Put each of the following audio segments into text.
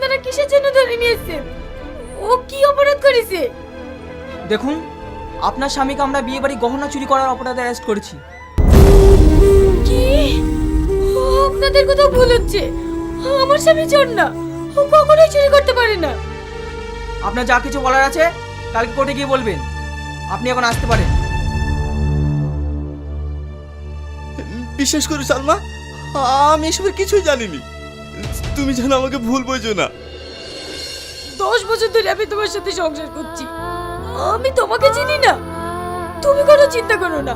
আপনারা কিসের জন্য ধরে নিয়েছেন? ও কি অপরাধ করেছে? দেখুন, আপনার স্বামীকে আমরা বিয়ে বাড়ি গহনা চুরি করার অপরাধে অ্যারেস্ট করেছি। কি? আপনাদের কোথাও ভুল হচ্ছে। আমার স্বামী চোর না, ও কখনোই চুরি করতে পারে না। আপনার যা কিছু বলার আছে কালকে কোর্টে গিয়ে বলবেন। আপনি এখন আসতে পারেন। বিশ্বাস করো সালমা, আমি এসবের কিছুই জানিনি। তুমি যেন আমাকে ভুল বোঝো না। 10 বছর ধরে আমি তোমার সাথে সংসার করছি, আমি তোমাকে চিনি না? তুমি কোনো চিন্তা করো না,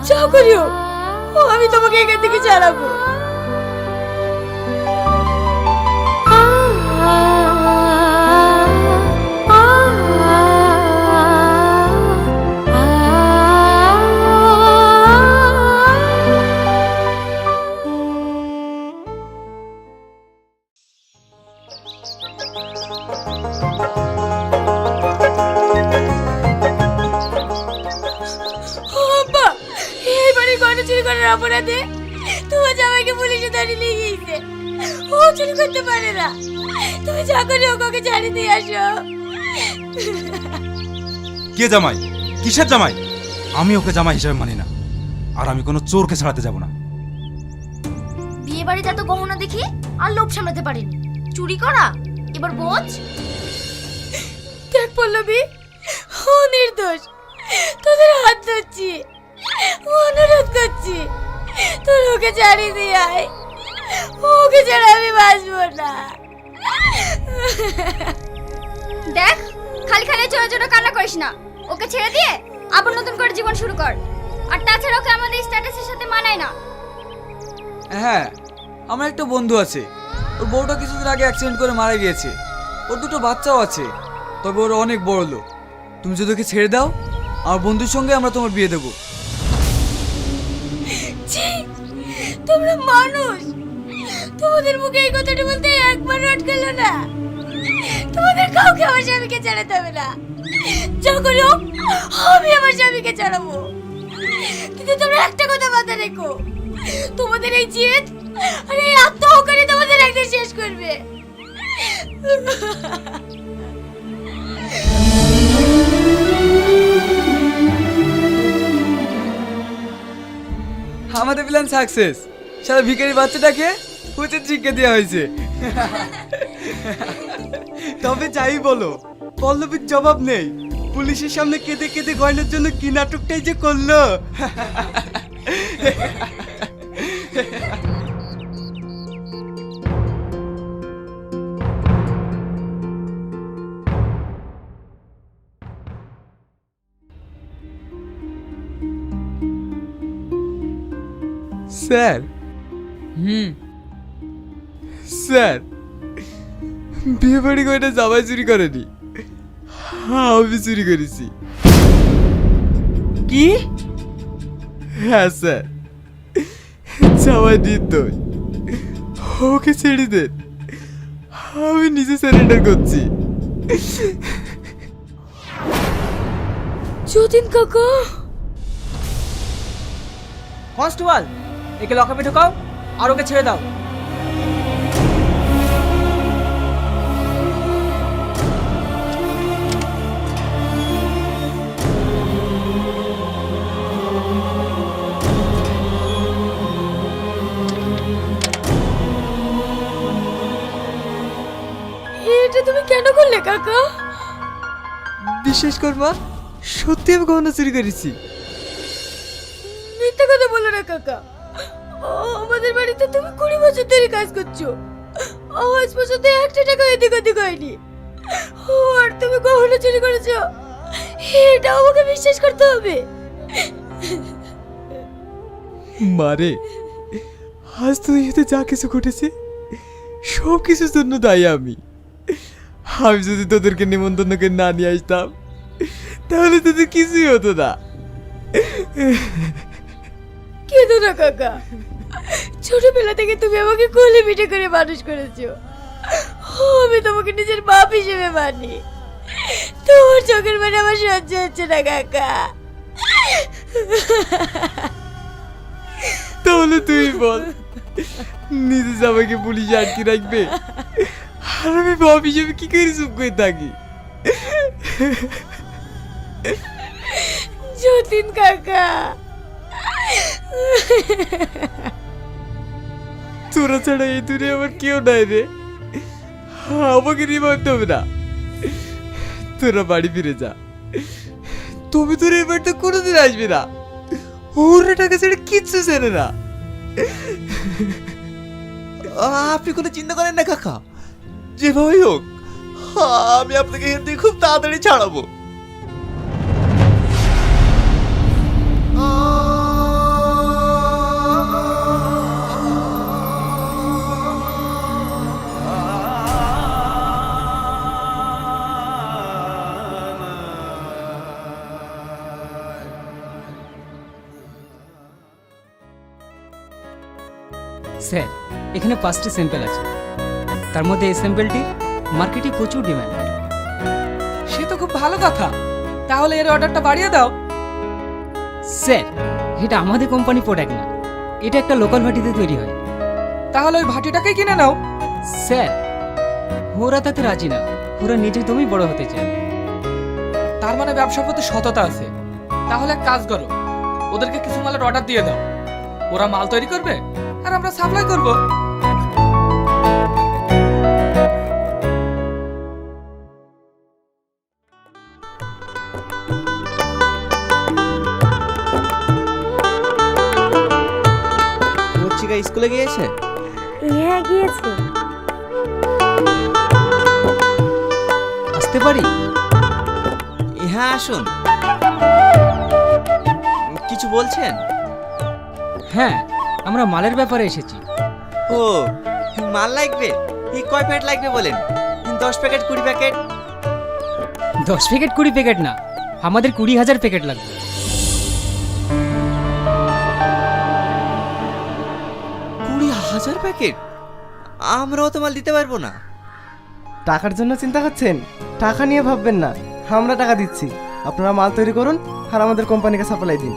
যা করিও আমি তোমাকে এখান থেকে ছাড়াবো। আব্বা, এই বাড়ি গয়না চুরি করার অপরাধে তোমার জামাইকে পুলিশে ধরে নিয়ে গিয়েছে। ও চুরি করতে পারে না। তুমি যা করে ওকে ছাড়িয়ে দিয়ে আসো। কে জামাই? কিসের জামাই? আমি ওকে জামাই হিসেবে মানি না, আর আমি কোনো চোরকে ছাড়াতে যাব না। বিয়ে বাড়িতে এত গহনা দেখি আর লোভ সামলাতে পারেনি, চুরি করা এবার বোঝ। দেখ পল্লবী, ও নির্দোষ। তোদের হাত ধরছি, অনুরোধ করছি, তোর ওকে ছাড়িয়ে দিয়ে আয়। ওকে ছাড়া আমি বাঁচবো না। দেখ, খালি খালি চোরা চোরা কান্না করিস না, ওকে ছেড়ে দিয়ে আবার নতুন করে জীবন শুরু কর। আর তাছাড়া ওকে আমাদের স্ট্যাটাসের সাথে মানায় না। হ্যাঁ, আমার একটা বন্ধু আছে, ওর বউটা কিছুদিন আগে অ্যাক্সিডেন্ট করে মারা গিয়েছে। ওর দুটো বাচ্চাও আছে, তবে ওরা অনেক বড় লোক। তুমি যদি ওকে ছেড়ে দাও, আমার বন্ধুর সঙ্গে আমরা তোমার বিয়ে দেবো। ছি, তোমরা মানুষ? তোমাদের মুখে এই কথাটা বলতে একবারও আটকালো না? তোমাদের কাউকে আমার স্বামীকে ছাড়াতে হবে না। যা করো আমি আমার স্বামীকে ছাড়াবো। কিন্তু তোমরা একটা কথা মাথায় রেখো, তোমাদের এই জেদ আর এই আত্মহকারী তোমাদের একদিন শেষ করবে। আমাদের প্ল্যান সাকসেস। সারা ভিখারি বাচ্চাটাকে উচিত শিক্ষা দেওয়া হয়েছে। তবে যাই বলো, পল্লবীর জবাব নেই। পুলিশের সামনে কেঁদে কেঁদে গয়নার জন্য কি নাটকটাই যে করলো। স্যার, স্যার, বিয়ে বাড়ি গয়না জামাই চুরি করেনি, আমি চুরি করেছি। কি? হ্যাঁ স্যার, জামাই নির্দোষ, ওকে ছেড়ে দেন। আমি নিজে সারেন্ডার করছি। যতীন কাকা, কনস্টেবল, একে লকআপে ঢোকাও আর ওকে ছেড়ে দাও। এটা তুমি কেন করলে কাকা? বিশ্বাস কর মা, সত্যি আমি গহনা চুরি করেছি। মিথ্যা কথা বলো না কাকা। আমাদের বাড়িতে তুমি 20 বছর ধরে কাজ করছো, আজ পর্যন্ত একটা টাকা এদিক ওদিক হয়নি। আর তুমি গহনা চুরি করেছো, এটা আমাকে বিশ্বাস করতে হবে। মারে, আজ তুই এতে যা কিছু ঘটেছে সব কিছুর জন্য দায়ী আমি। আমি যদি তোদেরকে নিমন্ত্রণ করে না নিয়ে আসতাম, তাহলে তোদের কিছুই হতো না। কেঁদো না কাকা, ছোটবেলা থেকে তুমি আমাকে কোলে পিঠে করে মানুষ করেছো। আমি তোমাকে নিজের বাপ হিসেবে মানি। তোমার চোখের মানে আমার সহ্য হচ্ছে না কাকা। তাহলে তুই বল, নিজে জামাইকে পুলিশে আটকে রাখবে আর আমি বাপ হিসেবে কি করে চুপ করে থাকি? যতীন কাকা, তোরা ছাড়া এই দূরে আমার কেউ নাই রে, আমাকে নিয়ে ভাবতে হবে না। তোরা বাড়ি ফিরে যা, তবে তোর এই বাড়িতে কোনোদিন আসবে না। ওরা টাকা ছেড়ে কিচ্ছু জানে না। আপনি কোনো চিন্তা করেন না কাকা, যেভাবেই হোক আমি আপনাকে এখান থেকে খুব তাড়াতাড়ি ছাড়াবো। স্যার, এখানে 5টি স্যাম্পল আছে, তার মধ্যে এই স্যাম্পলটি মার্কেটে প্রচুর ডিমান্ড। সে তো খুব ভালো কথা, তাহলে এর অর্ডারটা বাড়িয়ে দাও। স্যার, এটা আমাদের কোম্পানি প্রোডাক্ট না, এটা একটা লোকাল ভাটিতে তৈরি হয়। তাহলে ওই ভাটিটাকেই কিনে নাও। স্যার, ওরা তাতে রাজি না, ওরা নিজের দমই বড় হতে চায়। তার মানে ব্যবসার প্রতি সততা আছে। তাহলে এক কাজ করো, ওদেরকে কিছু মালের অর্ডার দিয়ে দাও, ওরা মাল তৈরি করবে আর আমরা সাপ্লাই করব। মর্চিকা স্কুলে গিয়েছে? হ্যাঁ গিয়েছে। আসতে পারি? হ্যাঁ আসুন। কিছু বলছেন? হ্যাঁ, আমরা মালের ব্যাপারে এসেছি। ও, মাল লাগবে? এই কয় প্যাকেট লাগবে বলেন? 10 প্যাকেট, 20 প্যাকেট? 10 প্যাকেট 20 প্যাকেট না, আমাদের 20,000 প্যাকেট লাগবে। 20,000 প্যাকেট? আমরাও তো মাল দিতে পারবো না। টাকার জন্য চিন্তা করছেন? টাকা নিয়ে ভাববেন না, আমরা টাকা দিচ্ছি, আপনারা মাল তৈরি করুন আর আমাদের কোম্পানিকে সাপ্লাই দিন।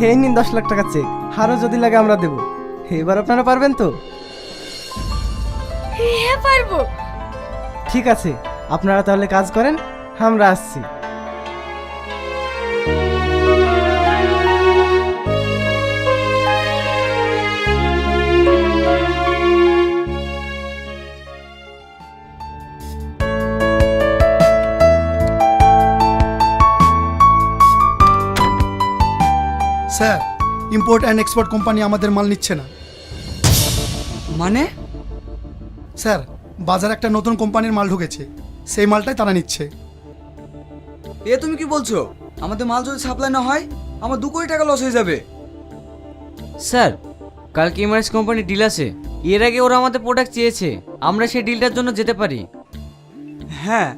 এই নিন 10 লাখ টাকা চেক, আরও যদি লাগে আমরা দেব। এবার আপনারা পারবেন তো? হ্যাঁ পারবো। ঠিক আছে, আপনারা তাহলে কাজ করেন, আমরা আসছি। Sir, import and export company আমাদের মাল নিচ্ছে না। মানে? স্যার, বাজারে একটা নতুন কোম্পানির মাল ঢুকেছে, সেই মালটাই তারা নিচ্ছে। এ তুমি কি বলছো? আমাদের মাল যদি সাপ্লাই না হয় আমার 2 কোটি টাকা লস হয়ে যাবে। স্যার, কালকে এমআরএস কোম্পানির ডিল আছে, এর আগে ওরা আমাদের প্রোডাক্ট চেয়েছে, আমরা সেই ডিলটার জন্য যেতে পারি। হ্যাঁ,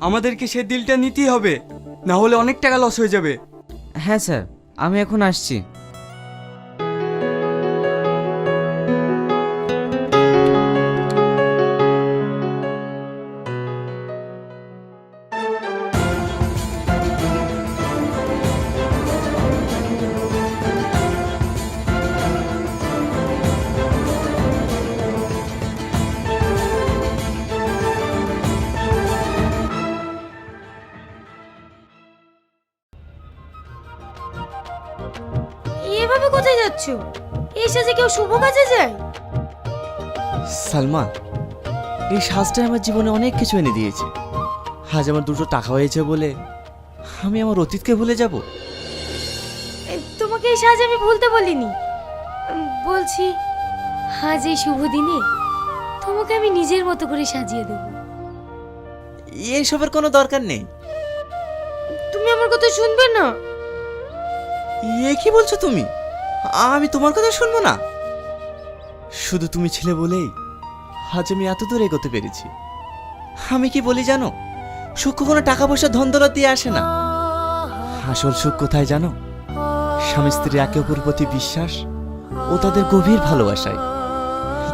আমাদেরকে সেই ডিলটা নিতেই হবে, না হলে অনেক টাকা লস হয়ে যাবে। হ্যাঁ স্যার, আমি এখন আসছি। এভাবে কোথায় যাচ্ছ? এই সাজে কেউ শুভ কাজে যায়? সালমা, এই সাজটা আমার জীবনে অনেক কিছু এনে দিয়েছে। আজ আমার 2টো টাকা হয়েছে বলে আমি আমার অতীতকে ভুলে যাব? তোমাকে এই সাজ আমি ভুলতে বলিনি, বলছি আজ এই শুভ দিনে তোমাকে আমি নিজের মতো করে সাজিয়ে দেব। এসবের কোনো দরকার নেই। তুমি আমার কথা শুনবে না? এ কি বলছো তুমি? আমি তোমার কথা শুনবো না? শুধু তুমি ছিলে বলেই আজ আমি এত দূর এগোতে পেরেছি। আমি কি বলি জানো, সুখ কোনো টাকা পয়সা ধন দৌলত দিয়ে আসে না। আসল সুখ কোথায় জানো? স্বামী স্ত্রী একে অপরের প্রতি বিশ্বাস ও তাদের গভীর ভালোবাসায়।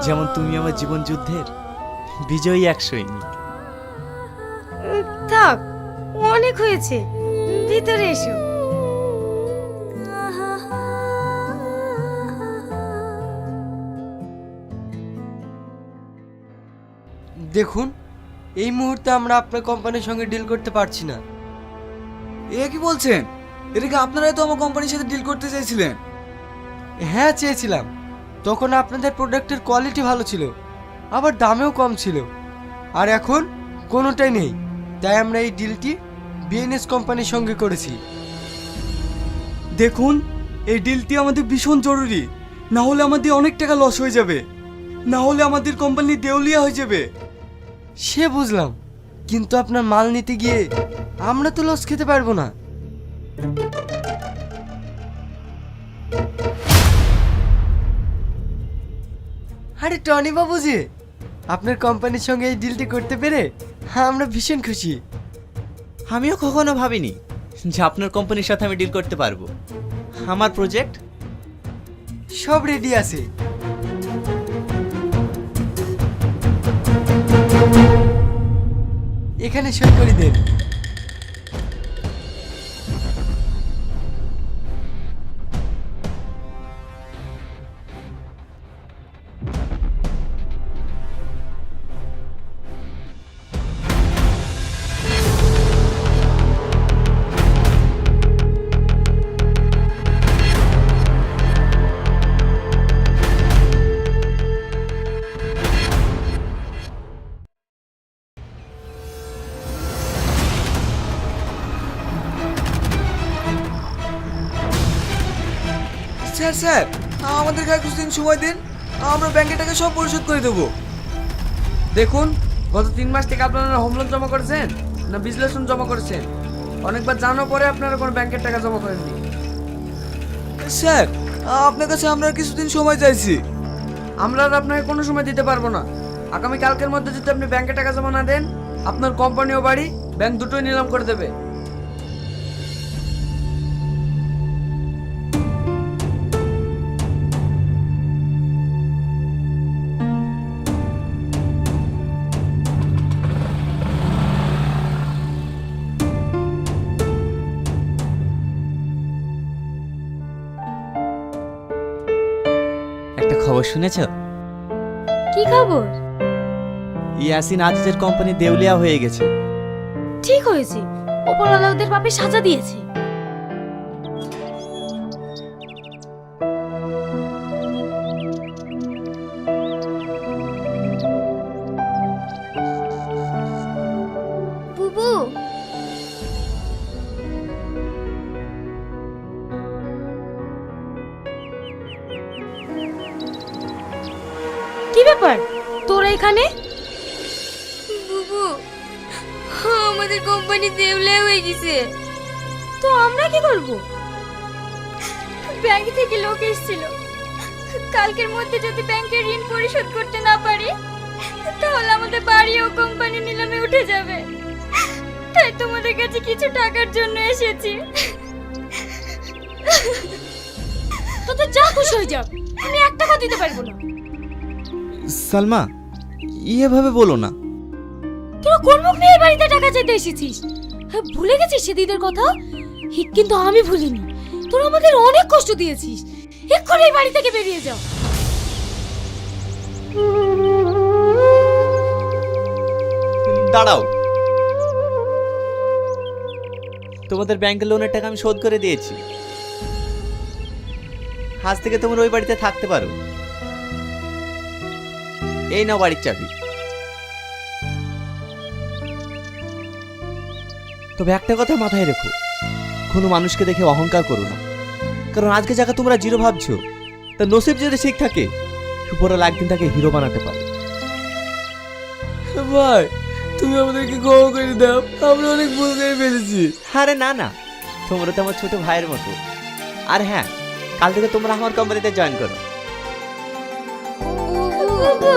যেমন তুমি আমার জীবন যুদ্ধের বিজয়ী এক সৈনিক। থাক, অনেক হয়েছে, ভিতরে এসো। দেখুন, এই মুহূর্তে আমরা আপনার কোম্পানির সঙ্গে ডিল করতে পারছি না। এ কি বলছেন? এটা কি আপনারাই তো আমার কোম্পানির সাথে ডিল করতে চাইছিলেন? হ্যাঁ, চেয়েছিলাম। তখন আপনাদের প্রোডাক্টের কোয়ালিটি ভালো ছিল, আবার দামেও কম ছিল। আর এখন কোনোটাই নেই, তাই আমরা এই ডিলটি বিএনএস কোম্পানির সঙ্গে করেছি। দেখুন, এই ডিলটি আমাদের ভীষণ জরুরি, না হলে আমাদের অনেক টাকা লস হয়ে যাবে, না হলে আমাদের কোম্পানি দেউলিয়া হয়ে যাবে। সে বুঝলাম, কিন্তু আপনার মাল নিতে গিয়ে আমরা তো লস খেতে পারবো না। আরে টনি বাবু যে, আপনার কোম্পানির সঙ্গে এই ডিলটি করতে পেরে আমরা ভীষণ খুশি। আমিও কখনো ভাবিনি যে আপনার কোম্পানির সাথে আমি ডিল করতে পারবো। আমার প্রজেক্ট সব রেডি আছে। এখানে সই করে দেন। স্যার স্যার, আমাদেরকে আর কিছুদিন সময় দিন, আমরা ব্যাংকে টাকা সব পরিশোধ করে দেবো। দেখুন, গত 3 মাস থেকে আপনারা হোম লোন জমা করেছেন না বিশ্লেষণ জমা করেছেন? অনেকবার জানার পরে আপনারা কোনো ব্যাংকের টাকা জমা করেননি। স্যার, আপনার কাছে আমরা আর কিছুদিন সময় চাইছি। আমরা আর আপনাকে কোনো সময় দিতে পারবো না। আগামী কালকের মধ্যে যদি আপনি ব্যাংকে টাকা জমা না দেন, আপনার কোম্পানি ও বাড়ি ব্যাংক দুটোই নিলাম করে দেবে। একটা খবর শুনেছ? কি খবর? ইয়াসিন আজিজের কোম্পানি দেউলিয়া হয়ে গেছে। ঠিক হয়েছে, ওপরওয়ালা ওদের পাপে সাজা দিয়েছে। বুবু, কি ব্যাপার তোরা এখানে? বুবু, আমাদের কোম্পানি দেউলিয়া হয়ে গেছে। তো আমরা কি করব? ব্যাংক থেকে লোক এসেছিল, কালকের মধ্যে যদি ব্যাংকের ঋণ পরিশোধ করতে না পারি তাহলে আমাদের বাড়ি ও কোম্পানি নিলামে উঠে যাবে। তাই তোমাদের কাছে কিছু টাকার জন্য এসেছি। তোদের যা খুশি হয়ে যাও, আমি 1 টাকা দিতে পারবো না। সালমা, এভাবে বলো না। তোরা কোন মুখ নিয়ে এই বাড়িতে টাকা চাইতে এসেছিস? হ্যাঁ, ভুলে গেছিস সেদিনের কথা? কিন্তু আমি ভুলিনি। তোরা আমাদের অনেক কষ্ট দিয়েছিস। এক্ষুনি এই বাড়ি থেকে বেরিয়ে যাও। দাঁড়াও, তোমাদের ব্যাংকের লোনের টাকা আমি শোধ করে দিয়েছি। আজ থেকে তোমরা ওই বাড়িতে থাকতে পারো। এই নাও বাড়ির চাবি। তবে একটা কথা মাথায় রেখো, কোনো মানুষকে দেখে অহংকার করো না। কারণ আজকে যাকে তোমরা জিরো ভাবছো, তার নসিব যদি ঠিক থাকে, উপরওয়ালা একদিন তাকে হিরো বানাতে পারে। ভাই, তুমি আমাদেরকে ক্ষমা করে দাও, আমরা অনেক ভুল করে ফেলেছি। আরে না না, তোমরা তো আমার ছোট ভাইয়ের মতো। আর হ্যাঁ, কাল থেকে তোমরা আমার কোম্পানিতে জয়েন করো। বুবু,